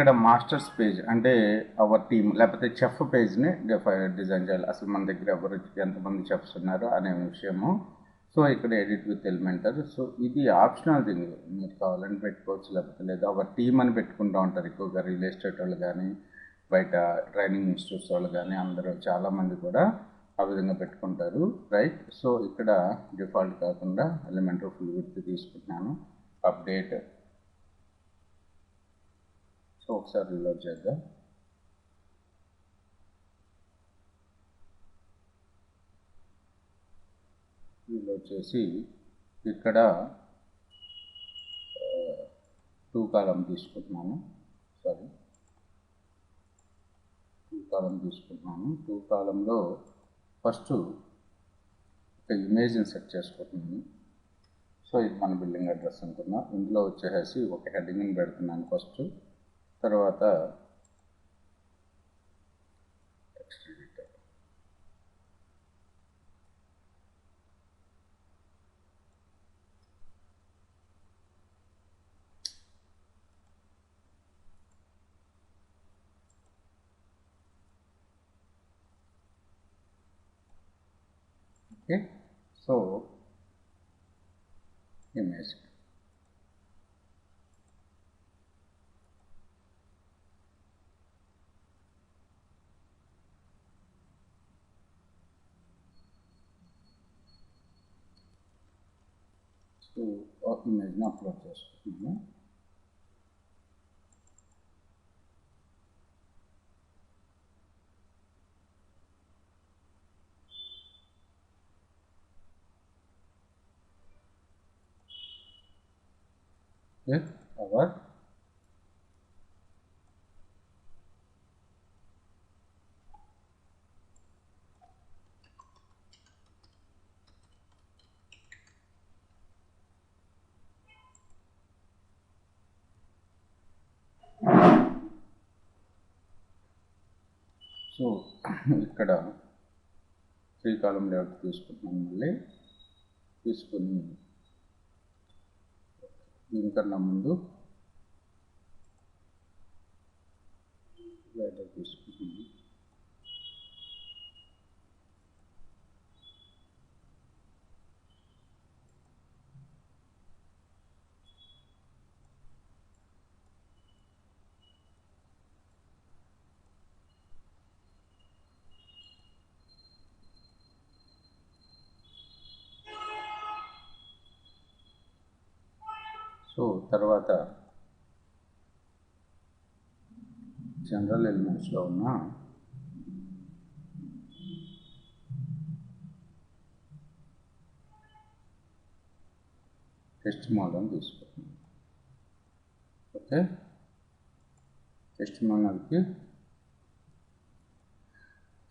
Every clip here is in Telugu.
ఇక్కడ మాస్టర్స్ పేజ్ అంటే అవర్ టీమ్ లేకపోతే చెఫ్ పేజ్ని డిజైన్ చేయాలి. అసలు మన దగ్గర ఎవరు ఎంతమంది చెఫ్స్ ఉన్నారు అనే విషయము. సో ఇక్కడ ఎడిట్ విత్ ఎలిమెంటర్. సో ఇది ఆప్షనల్ థింగ్, మీరు కావాలని పెట్టుకోవచ్చు లేకపోతే లేదు. అవర్ టీమ్ అని పెట్టుకుంటూ ఉంటారు ఎక్కువగా రియల్ ఎస్టేట్ వాళ్ళు కానీ బయట ట్రైనింగ్ ఇన్స్టిట్యూట్స్ వాళ్ళు కానీ అందరూ చాలామంది కూడా ఆ విధంగా పెట్టుకుంటారు, రైట్. సో ఇక్కడ డిఫాల్ట్ కాకుండా ఎలిమెంటర్ ఫుల్ విడ్త్ తీసుకుంటున్నాను. అప్డేట్. సో ఒకసారి రీలోడ్ చేద్దాం. రీలోడ్ చేసి ఇక్కడ 2 కాలమ్ తీసుకుంటున్నాను. 2 కాలమ్ తీసుకుంటున్నాను. 2 కాలంలో ఫస్ట్ ఒక ఇమేజ్ని సెట్ చేసుకుంటున్నాను. సో ఇది మన బిల్డింగ్ అడ్రస్ అనుకున్నా. ఇందులో వచ్చేసి ఒక హెడ్డింగ్ని పెడుతున్నాను ఫస్ట్. తర్వాత text editor. Okay, so image. So ఒక ఇమేజ్ని అప్లోడ్ చేసుకుంటున్నాను. అవర్ సో ఇక్కడ 3 కాలమ్ లేఅవుట్ తీసుకుంటున్నాను. మళ్ళీ తీసుకుని దీనికన్నా ముందు లైటర్ తీసుకుంటున్నాను. సో తర్వాత జనరల్ ఎలిమెంట్స్లో ఉన్న టెస్ట్ మోడల్ని తీసుకుంటున్నాను. ఓకే, టెస్ట్ మోడల్కి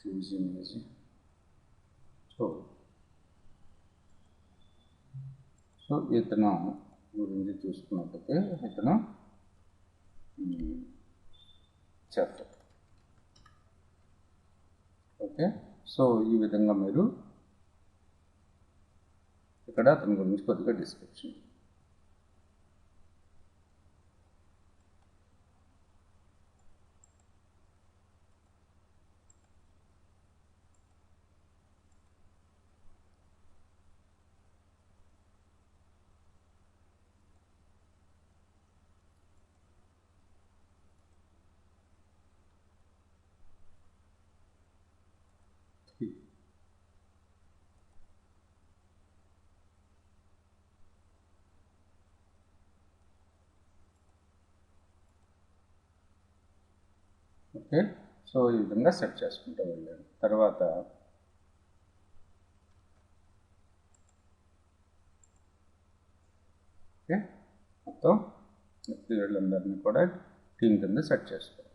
చూస్ ఇమేజ్. సో ఇతను గురించి చూసుకున్నట్లయితే ఇతను చెఫ్. ఓకే, సో ఈ విధంగా మీరు ఇక్కడ అతని గురించి కొద్దిగా డిస్క్రిప్షన్. ఓకే, సో ఈ విధంగా సెట్ చేసుకుంటూ వెళ్ళాను. తర్వాత ఓకే మొత్తం వీళ్ళందరినీ కూడా టీమ్ కింద సెట్ చేసుకోవాలి.